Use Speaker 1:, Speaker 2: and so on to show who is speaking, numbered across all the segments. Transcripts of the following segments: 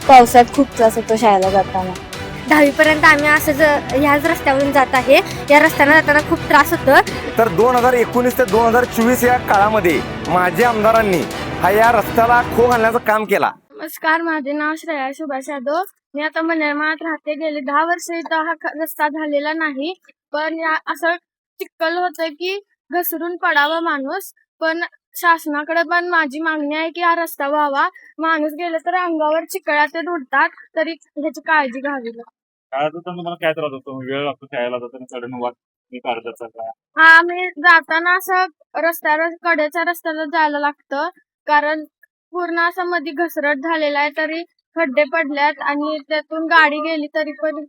Speaker 1: पावसात खूप त्रास होतो शाळेला जाताना.
Speaker 2: 10वी पर्यंत आम्ही असंच ह्याच रस्त्यावरून जात आहे. या रस्त्याने जाताना खूप त्रास होतो.
Speaker 3: तर 2019 ते 2024 या काळामध्ये माझ्या आमदारांनी हा या रस्त्याला खो घालण्याचं काम केला.
Speaker 4: नमस्कार, माझे नाव श्रेया सुभाष यादव. मी आता मनमाळात राहते. गेले 10 वर्ष इथं हा रस्ता झालेला नाही. पण असं चिखल होतं की घसरून पडावा माणूस. पण शासनाकडे पण माझी मागणी आहे की हा रस्ता व्हावा. माणूस गेले तर अंगावर चिखळा ते उडतात, तरी ह्याची काळजी घ्यावी.
Speaker 5: शाळेत जाताना मला काय त्रास होतो? वेळ लागतो शाळेला जाताना, चढण वाट मी काढतात का?
Speaker 4: हा, आम्ही जाताना असं रस्त्यावर कडेच्या रस्त्याला जायला लागतं, कारण पूर्ण असं मध्ये घसरट झालेला आहे. तरी खड्डे पडल्यात आणि त्यातून गाडी गेली तरी पण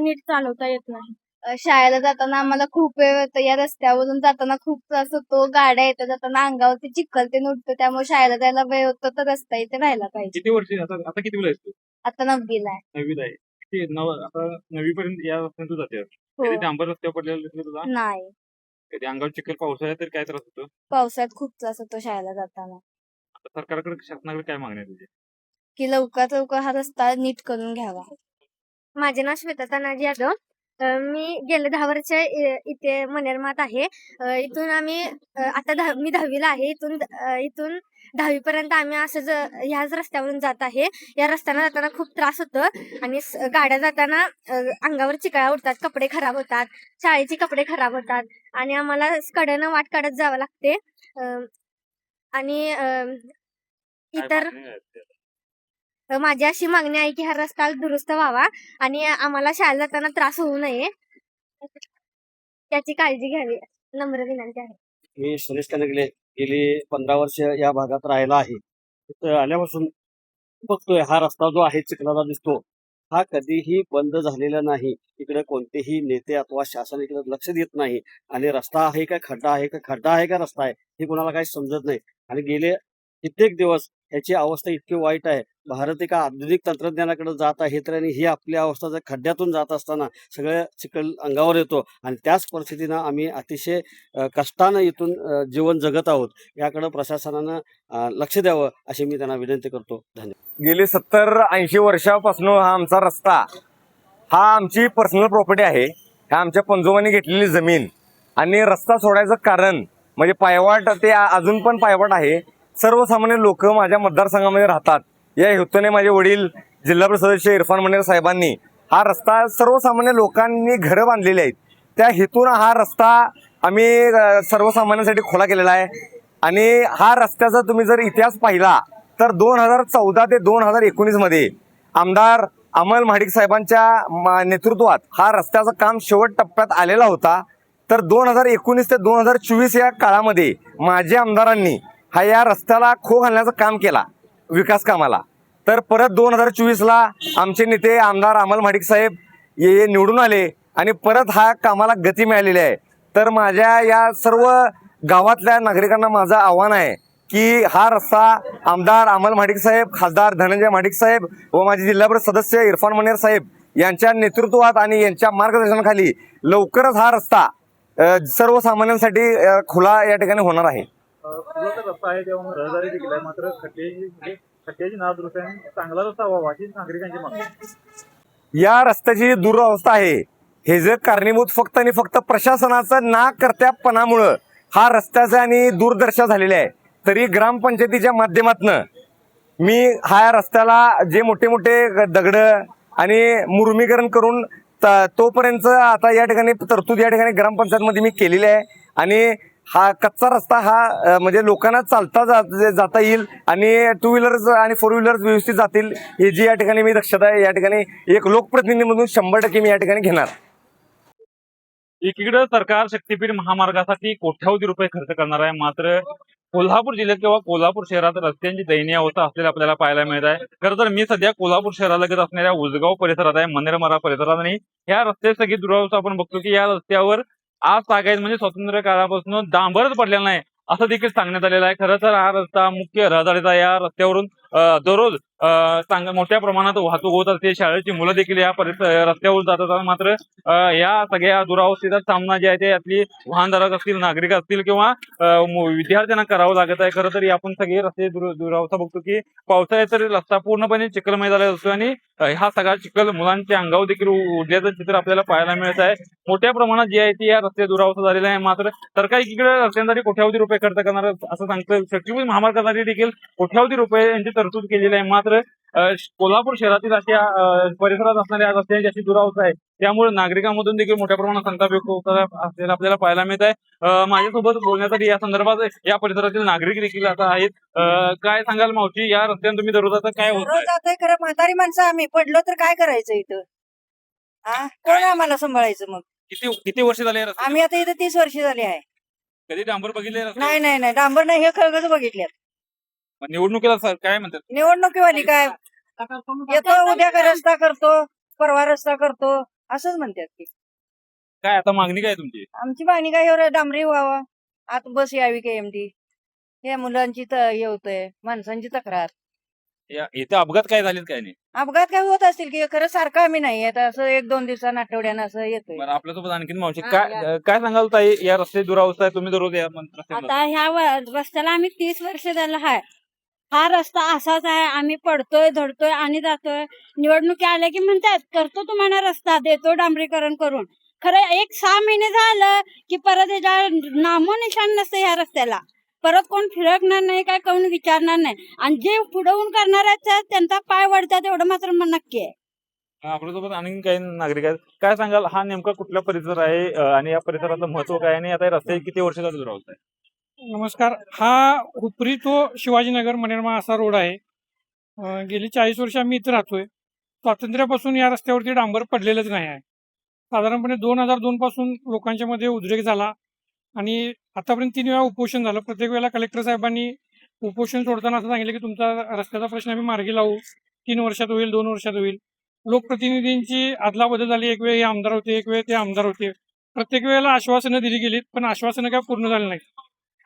Speaker 4: नीट चालवता येत नाही.
Speaker 1: शाळेला जाताना आम्हाला खूप वेळ होतो. या रस्त्यावरून जाताना खूप त्रास होतो. गाड्या येतात जाताना अंगावरती चिखल ते उडतं, त्यामुळे शाळेला जायला वेळ होतो. तर रस्ता इथे राहायला पाहिजे.
Speaker 5: किती वर्ष आता किती वेळ असतो?
Speaker 1: आता 9वीला आहे.
Speaker 5: 9वीत आहे. आता 9वी पर्यंत या रस्त्याने तू जाते. कधी डांबर रस्त्यावर पडलेलं दिसलं तुला?
Speaker 1: नाही,
Speaker 5: कधी अंगावर चिखल पावसाळ्यात तर काय त्रास होतो?
Speaker 1: पावसात खूप त्रास होतो शाळेला जाताना.
Speaker 5: आता सरकारकडे शासनाकडे काय मागणी आहे तुझी?
Speaker 1: की लवकरात लवकर हा रस्ता नीट करून घ्यावा.
Speaker 2: माझे नाव श्वेता तानाजी यादव. मी गेले 10 वर्ष इथे मनेरमात आहे. इथून आम्ही मी 10वीला आहे. इथून 10वी पर्यंत आम्ही असंच ह्याच रस्त्यावरून जात आहे. या रस्त्याने जाताना खूप त्रास होतो आणि गाड्या जाताना अंगावर चिकळा उडतात, कपडे खराब होतात, शाळेचे कपडे खराब होतात आणि आम्हाला कडेनं वाट काढत जावं लागते. आणि
Speaker 5: काय
Speaker 2: इतर
Speaker 5: मागणी आहे त्याला?
Speaker 2: माझी अशी मागणी आहे की हा रस्ता दुरुस्त व्हावा आणि आम्हाला शाळेला जाताना त्रास होऊ नये, त्याची काळजी घ्यावी. नम्र विनंती आहे.
Speaker 6: मी सुरेश कनगले गेली 15 वर्ष या भागात राहिला आहे. तिथं आल्यापासून बघतोय हा रस्ता जो आहे चिखलाला दिसतो, हा कधीही बंद झालेला नाही. इकडे कोणतेही नेते अथवा शासन इकडे लक्ष देत नाही आणि रस्ता आहे का खड्डा आहे का, खड्डा आहे का रस्ता आहे हे कोणाला काही समजत नाही. आणि गेले कित्येक दिवस याची अवस्था इतकी वाईट आहे. भारत एका आधुनिक तंत्रज्ञानाकडे जात आहे तर आणि ही आपली अवस्था जर खड्ड्यातून जात असताना सगळं चिखल अंगावर येतो आणि त्याच परिस्थितीनं आम्ही अतिशय कष्टानं इथून जीवन जगत आहोत. याकडे प्रशासनानं लक्ष द्यावं अशी मी त्यांना विनंती करतो. धन्यवाद.
Speaker 3: गेली 70-80 वर्षापासून हा आमचा रस्ता, हा आमची पर्सनल प्रॉपर्टी आहे. हा आमच्या पंजोबांनी घेतलेली जमीन आणि रस्ता सोडायचं कारण म्हणजे पायवाट, ते अजून पण पायवाट आहे. सर्वसामान्य लोक माझ्या मतदारसंघामध्ये राहतात. या हेतूने माझे वडील जिल्हा परिषद सदस्य इरफान मनेर साहेबांनी हा रस्ता सर्वसामान्य लोकांनी घरं बांधलेली आहेत. त्या हेतून हा रस्ता आम्ही सर्वसामान्यांसाठी खुला केलेला आहे. आणि हा रस्त्याचा तुम्ही जर इतिहास पाहिला तर 2014 ते 2019 मध्ये आमदार अमल महाडिक साहेबांच्या नेतृत्वात हा रस्त्याचं काम शेवट टप्प्यात आलेला होता. तर 2019 ते 2024 या काळामध्ये माझ्या आमदारांनी हा या रस्त्याला खो घालण्याचं काम केला विकास कामाला. तर परत 2024ला आमचे नेते आमदार अमल महाडिक साहेब हे निवडून आले आणि परत हा कामाला गती मिळालेली आहे. तर माझ्या या सर्व गावातल्या नागरिकांना माझं आव्हान आहे की हा रस्ता आमदार अमल महाडिक साहेब, खासदार धनंजय महाडिक साहेब व माझे जिल्हा परिषद सदस्य इरफान मनेर साहेब यांच्या नेतृत्वात आणि यांच्या मार्गदर्शनाखाली लवकरच हा रस्ता सर्वसामान्यांसाठी खुला या ठिकाणी होणार आहे.
Speaker 5: रस्ता आहे तेव्हा रहदारी देखील आहे, मात्र खड्ड्याची नादुरुस्ती आहे. चांगला रस्ता व्हावा अशी नागरिकांची मागणी आहे.
Speaker 3: या रस्त्याची दुरवस्था आहे हे जे कारणीभूत फक्त आणि फक्त प्रशासनाचं नाकर्त्यापणामुळं हा रस्त्याचा आणि दूरदर्शा झालेले आहे. तरी ग्रामपंचायतीच्या माध्यमातून मी हा रस्त्याला जे मोठे मोठे दगड आणि मुरमीकरण करून तोपर्यंत आता या ठिकाणी तरतूद या ठिकाणी ग्रामपंचायतमध्ये मी केलेली आहे. आणि हा कच्चा रस्ता हा म्हणजे लोकांना चालता जाता येईल आणि 2 व्हीलर्स आणि 4 व्हीलर्स व्यवस्थित जातील हे जी या ठिकाणी मी दक्षता या ठिकाणी एक लोकप्रतिनिधी म्हणून 100% मी या ठिकाणी घेणार.
Speaker 5: एकीकडे सरकार शक्तीपीठ महामार्गासाठी कोट्यावधी रुपये खर्च करणार आहे, मात्र कोल्हापूर जिल्ह्यात किंवा कोल्हापूर शहरात रस्त्यांची दयनीय अवस्था असलेली आपल्याला पाहायला मिळत आहे. खरं तर मी सध्या कोल्हापूर शहरालगत असणाऱ्या उजगाव परिसरात आहे, मनेरमारा परिसरात. आणि ह्या रस्त्याची सगळी दुरावस्था आपण बघतो की या रस्त्यावर आज तागायत म्हणजे स्वातंत्र्य काळापासून डांबरच पडलेला नाही असं देखील सांगण्यात आलेलं आहे. खरं तर हा रस्ता मुख्य रहदारीचा, या रस्त्यावरून दररोज मोठ्या प्रमाणात वाहतूक होत असते. शाळेची मुलं देखील या रस्त्यावर जात असतात. मात्र या सगळ्या दुरावस्थेचा सामना जे आहे ते यातली वाहनधारक असतील, नागरिक असतील किंवा विद्यार्थ्यांना करावं लागत आहे. खरं तर आपण सगळे रस्ते दुरावस्था बघतो की पावसाळ्यात तर रस्ता पूर्णपणे चिखलमय झालेला असतो आणि हा सगळा चिखल मुलांच्या अंगावर देखील उडल्याचं चित्र आपल्याला पाहायला मिळत आहे. मोठ्या प्रमाणात जे आहे ती या रस्ते दुरावस्था झालेला आहे. मात्र सरकार एकीकडे रस्त्यांसाठी कोट्यावधी रुपये खर्च करणार असं सांगतं. शक्तीपीठ महामार्गासाठी देखील कोट्यावधी रुपये यांची तरतूद केलेली आहे. मात्र कोल्हापूर शहरातील अशा परिसरात असणाऱ्या रस्त्यांची अशी दुरावस्था आहे, त्यामुळे नागरिकांमधून देखील मोठ्या प्रमाणात संताप व्यक्त होत असलेला आपल्याला पाहायला मिळत आहे. माझ्यासोबत बोलण्यासाठी या संदर्भात या परिसरातील नागरिक देखील आता आहेत. काय सांगाल मावशी, या रस्त्याने तुम्ही दररोज आता काय होत
Speaker 7: रोज जातोय खरं, म्हातारी माणसं आम्ही पडलो तर काय करायचं इथं? कोण आम्हाला सांभाळायचं मग?
Speaker 5: किती किती वर्ष झाले या रस्त्याला?
Speaker 7: आम्ही आता इथं 30 वर्ष झाली आहे.
Speaker 5: कधी डांबर बघितले रस्ते?
Speaker 7: नाही नाही नाही, डांबर नाही, हे खळगच बघितल्यात.
Speaker 5: निवडणुकीला काय म्हणतात?
Speaker 7: निवडणुकीवाली काय येतो, उद्या का रस्ता करतो, परवा रस्ता करतो असंच म्हणतात की.
Speaker 5: काय आता मागणी काय तुमची?
Speaker 7: आमची मागणी काय, एवढं डांबरी व्हावा, आत बस यावी KMT. हे मुलांची हे होतंय, माणसांची तक्रार.
Speaker 5: इथे अपघात काय झालेत काय नाही?
Speaker 7: अपघात काय होत असतील की, खरं सारखं आम्ही नाही आता असं 1-2 दिवसानं आठवड्यानं असं येतोय.
Speaker 5: बरं, आपल्यासोबत आणखीन मावशी, काय सांगाल ताई, या रस्ते दुरावस्था आहे, तुम्ही दररोज या रस्त्यावर
Speaker 8: आता ह्या रस्त्याला आम्ही 30 वर्ष झालं आहे. हा रस्ता असाच आहे, आम्ही पडतोय धडतोय आणि जातोय. निवडणुकी आल्या की म्हणतात करतो तुम्हाला रस्ता, देतो डांबरीकरण करून. खरं 1-6 महिने झालं की परत याच्या नामो निशाण नसतं ह्या रस्त्याला. परत कोण फिरकणार नाही, काय कोण विचारणार नाही. आणि जे पुढवून करणार आहेत त्यांचा पाय वडतात एवढं मात्र नक्की आहे.
Speaker 5: आपल्यासोबत आणखी काही नागरिक आहेत. काय सांगाल, हा नेमका कुठला परिसर आहे आणि या परिसराचं महत्व काय आणि आता रस्ते किती वर्षाचा दुरावस्था आहे?
Speaker 9: नमस्कार. हा हुपरी तो शिवाजीनगर मनेरमा असा रोड आहे. गेली 40 वर्ष आम्ही इथे राहतोय. स्वातंत्र्यापासून या रस्त्यावरती डांबर पडलेलंच नाही आहे. साधारणपणे 2002 पासून लोकांच्या मध्ये उद्रेक झाला आणि आतापर्यंत 3 वेळा उपोषण झालं. प्रत्येक वेळेला कलेक्टर साहेबांनी उपोषण सोडताना असं सांगितलं की तुमचा रस्त्याचा प्रश्न आम्ही मार्गी लावू, 3 वर्षात होईल, 2 वर्षात होईल. लोकप्रतिनिधींची अदलाबदल झाली, एक वेळ हे आमदार होते, एक वेळ ते आमदार होते. प्रत्येक वेळेला आश्वासनं दिली गेलीत, पण आश्वासनं काय पूर्ण झाली नाही.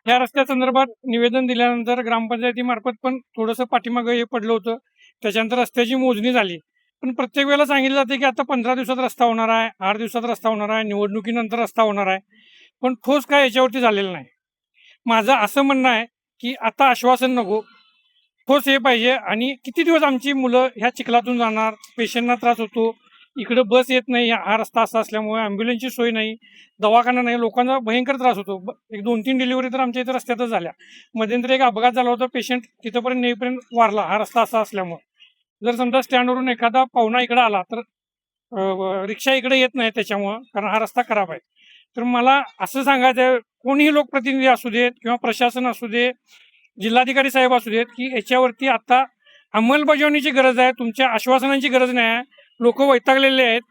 Speaker 9: या रस्त्या संदर्भात निवेदन दिल्यानंतर ग्रामपंचायतीमार्फत पण थोडंसं पाठीमागं हे पडलं होतं. त्याच्यानंतर रस्त्याची मोजणी झाली, पण प्रत्येक वेळेला सांगितलं जाते की आता 15 दिवसात रस्ता होणार आहे, 8 दिवसात रस्ता होणार आहे, निवडणुकीनंतर रस्ता होणार आहे. पण ठोस काय याच्यावरती झालेलं नाही. माझं असं म्हणणं आहे की आता आश्वासन नको, ठोस हे पाहिजे. आणि किती दिवस आमची मुलं ह्या चिखलातून जाणार, पेशंटना त्रास होतो, इकडे बस येत नाही, हा रस्ता असा असल्यामुळे ॲम्ब्युलन्सची सोय नाही, दवाखाना नाही, लोकांना भयंकर त्रास होतो. 1-2-3 डिलिव्हरी तर आमच्या इथं रस्त्यातच झाल्या. मध्यंतरी एक अपघात झाला होता, पेशंट तिथंपर्यंत नेईपर्यंत वारला हा रस्ता असा असल्यामुळे. जर समजा स्टँडवरून एखादा पाहुणा इकडे आला तर रिक्षा इकडे येत नाही त्याच्यामुळं, कारण हा रस्ता खराब आहे. तर मला असं सांगायचं आहे, कोणीही लोकप्रतिनिधी असू देत किंवा प्रशासन असू दे, जिल्हाधिकारी साहेब असू देत, की याच्यावरती आता अंमलबजावणीची गरज आहे, तुमच्या आश्वासनांची गरज नाही आहे. लोक वैतागलेले आहेत.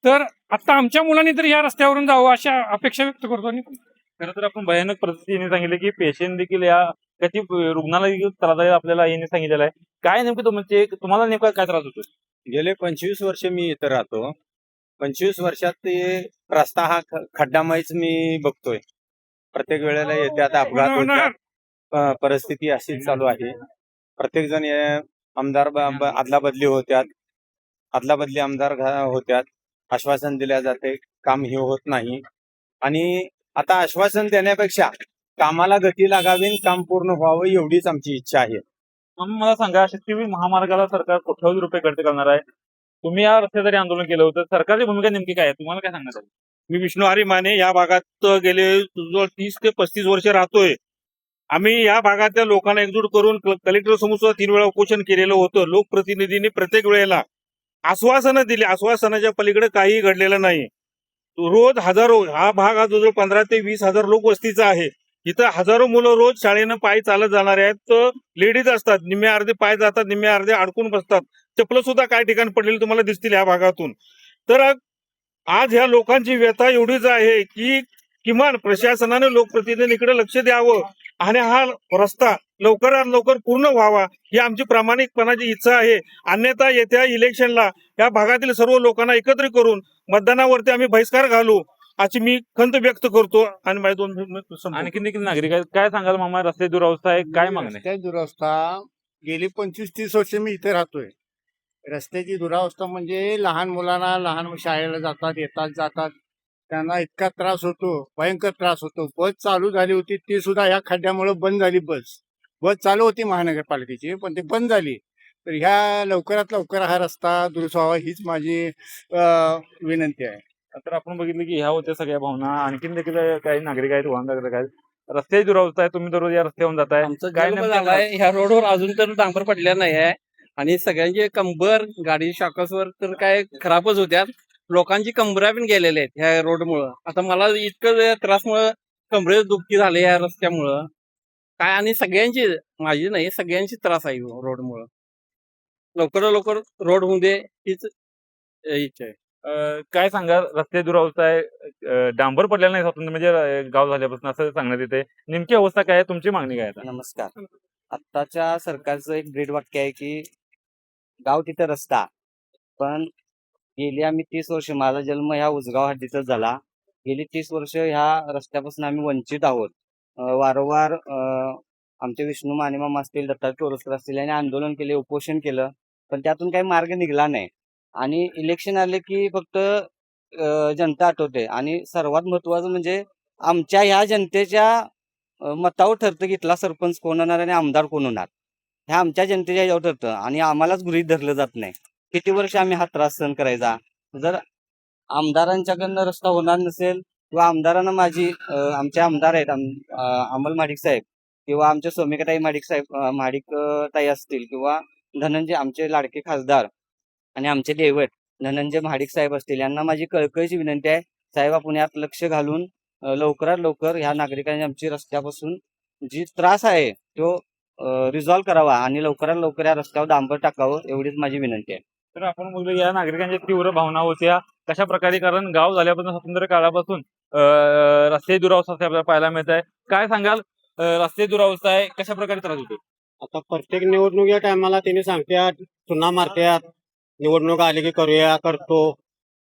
Speaker 9: तर आता आमच्या मुलांनी तरी ह्या रस्त्यावरून जावं अशा अपेक्षा व्यक्त करतो. आणि
Speaker 5: खरं तर आपण भयानक परिस्थितीने सांगितले की पेशंट देखील या कधी रुग्णाला देखील त्रास आहे आपल्याला यांनी सांगितलेलं आहे. काय नेमकं तुम्हाला नेमका काय त्रास होतो?
Speaker 10: गेले 25 वर्ष मी इथं राहतो. 25 वर्षात ते रस्ता हा खड्डामयच मी बघतोय. प्रत्येक वेळेला येते आता अपघात होतात. परिस्थिती अशीच चालू आहे. प्रत्येक जण आमदार अदलाबदली होत्यात, अदलाबदली आमदार होत्यात, आश्वासन दिल्या जाते, काम हे होत नाही. आणि आता आश्वासन देण्यापेक्षा कामाला गती लागावी, काम पूर्ण व्हावं एवढीच आमची इच्छा आहे.
Speaker 5: मला सांगा, शक्तीपीठ महामार्गाला सरकार कोट्यावधी रुपये खर्च करणार आहे. तुम्ही या रस्त्यासाठी आंदोलन केलं होतं, सरकारची भूमिका नेमकी काय आहे, तुम्हाला काय सांगणार आहे?
Speaker 11: मी विष्णू हरी माने या भागात गेले 30 ते 35 वर्ष राहतोय. आम्ही या भागातल्या लोकांना एकजूट करून कलेक्टर समोर सुद्धा 3 वेळा उपोषण केलेलं होतं. लोकप्रतिनिधींनी प्रत्येक वेळेला आश्वासनं दिली, आश्वासनाच्या पलीकडे काही घडलेलं नाही. रोज हजारो, हा भाग हा जवळजवळ 15 ते 20 हजार लोक वस्तीचा आहे. इथं हजारो मुलं रोज शाळेनं पायी चालत जाणार आहेत. तर लेडीज असतात, निम्मे अर्धे पाय जातात, निम्मे अर्धे अडकून बसतात. चपलं सुद्धा काही ठिकाणी पडलेली तुम्हाला दिसतील या भागातून. तर आज ह्या लोकांची व्यथा एवढीच आहे की किमान प्रशासनाने लोकप्रतिनिधींकडे लक्ष द्यावं आणि हा रस्ता लवकरात लवकर पूर्ण व्हावा ही आमची प्रामाणिकपणाची इच्छा आहे. अन्यथा येत्या इलेक्शनला या भागातील सर्व लोकांना एकत्र करून मतदानावरती आम्ही बहिष्कार घालू अशी मी खंत व्यक्त करतो. आणि माझे 2 मिनिट संपवतो.
Speaker 5: आणखी देखील नागरिक आहेत. काय सांगाल मामा, रस्ते दुरावस्था आहे, काय मागणी आहे?
Speaker 12: रस्त्याची दुरावस्था गेली 25-30 वर्ष मी इथे राहतोय. रस्त्याची दुरावस्था म्हणजे लहान मुलांना, लहान शाळेला जातात, जातात, त्यांना इतका त्रास होतो, भयंकर त्रास होतो. बस चालू झाली होती ती सुद्धा ह्या खड्ड्यामुळे बंद झाली. बस चालू होती महानगरपालिकेची, पण ती बंद झाली. तर ह्या लवकरात लवकर हा रस्ता दुरुस्त व्हावा हीच माझी विनंती आहे.
Speaker 5: तर आपण बघितलं की ह्या होत्या सगळ्या भावना. आणखीन देखील काही नागरिक आहेत, वाहनधारक आहेत. रस्त्याची दुरावस्था आहे, तुम्ही दररोज या रस्त्यावरून जाताय, काय नेमकं
Speaker 13: झालाय ह्या रोडवर अजून तर डांबर पडलेला नाही आहे आणि सगळ्यांचे कंबर गाडी शाकसवर तर काय खराबच होत्या. लोकांची कंबऱ्या पण गेलेल्या आहेत ह्या रोडमुळं. आता मला इतकं त्रासमुळं कमरे दुखी झाले या रस्त्यामुळं काय, आणि सगळ्यांची, माझी नाही सगळ्यांची त्रास आहे रोडमुळं. लवकरात लवकर रोड होऊ दे हीच इच्छा आहे.
Speaker 5: काय सांगाल, रस्ते दुरावस्था आहे, डांबर पडलेला नाही स्वातंत्र्य म्हणजे गाव झाल्यापासून असं सांगण्यात येते. नेमकी अवस्था काय आहे, तुमची मागणी काय आहे?
Speaker 13: नमस्कार. आत्ताच्या सरकारचं एक ब्रीड वाक्य आहे की गाव तिथं रस्ता, पण गेली आम्ही 30 वर्ष, माझा जन्म ह्या उसगाव हद्दीतच झाला. गेली 30 वर्ष ह्या रस्त्यापासून आम्ही वंचित आहोत. वारंवार आमचे विष्णू मानेमामा असतील, दत्तात्रय तोरसकर असतील यांनी आंदोलन केले, उपोषण केलं, पण त्यातून काही मार्ग निघाला नाही. आणि इलेक्शन आले की फक्त जनता आठवते. आणि सर्वात महत्वाचं म्हणजे आमच्या ह्या जनतेच्या मतावर ठरतं की इथला सरपंच कोण होणार आणि आमदार कोण होणार. ह्या आमच्या जनतेच्या ह्याच्यावर ठरतं आणि आम्हालाच गृहीत धरलं जात नाही. किती वर्ष आम्ही हा त्रास सहन करायचा. जर आमदारांच्याकडनं रस्ता होणार नसेल किंवा आमदारांना आमचे आमदार आहेत अमल माडिक साहेब किंवा आमच्या सौमिकाताई माडिक साहेब माडिक ताई असतील किंवा धनंजय आमचे लाडके खासदार आणि आमचे दैवत धनंजय महाडिक साहेब असतील, यांना माझी कळकळीची विनंती आहे, साहेब आपण यात लक्ष घालून लवकरात लवकर ह्या नागरिकांनी आमची रस्त्यापासून जी त्रास आहे तो रिझॉल्व्ह करावा आणि लवकरात लवकर या रस्त्यावर डांबर टाकावं एवढीच माझी विनंती आहे.
Speaker 5: तर आपण बघलो या नागरिकांच्या तीव्र भावना होत्या कशा प्रकारे, कारण गाव झाल्यापासून स्वातंत्र्य काळापासून रस्ते दुरावस्था आपल्याला पाहायला मिळत आहे. काय सांगाल, रस्ते दुरावस्था आहे, कशा प्रकारे त्रास होतो?
Speaker 6: आता प्रत्येक निवडणूक या टायमाला त्यांनी सांगतात, चुना मारतात, निवडणूक आली की करूया, करतो.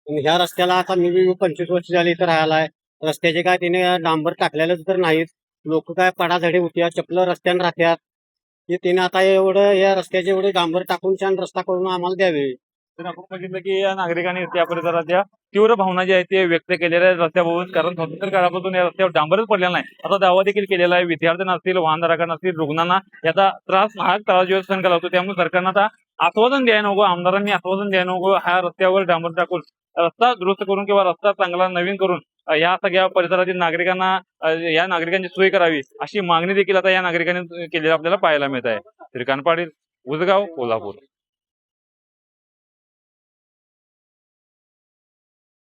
Speaker 6: आणि ह्या रस्त्याला आता मी 25 वर्ष झाली इथं राहायला आहे. रस्त्याचे काय तिने डांबर टाकलेलंच तर नाहीत. लोक काय पडाझडी होत्या, चपल रस्त्यानं राहतात. की तिने आता एवढं या रस्त्याचे एवढे डांबर टाकून छान रस्ता करून आम्हाला द्यावे.
Speaker 5: तर आपण बघितलं की या नागरिकांनी त्या परिसराच्या तीव्र भावना ज्या आहेत ते व्यक्त केलेल्या आहेत रस्त्याबाबत, कारण स्वातंत्र्य काळापासून या रस्त्यावर डांबरच पडलेला नाही. आता दावा देखील केलेला आहे. विद्यार्थ्यांना असतील, वाहनधारकांना असतील, रुग्णांना याचा महाग त्रास सहन करावा लागतो. त्यामुळे सरकारनं आता आश्वासन द्यायला नको, आमदारांनी आश्वासन द्यायला नको, ह्या रस्त्यावर डांबर टाकून रस्ता दुरुस्त करून किंवा रस्ता चांगला नवीन करून या सगळ्या परिसरातील नागरिकांना या नागरिकांची सोय करावी अशी मागणी देखील आता या नागरिकांनी केलेली आपल्याला पाहायला मिळत आहे. श्रीकांत पाटील, उसगाव, कोल्हापूर.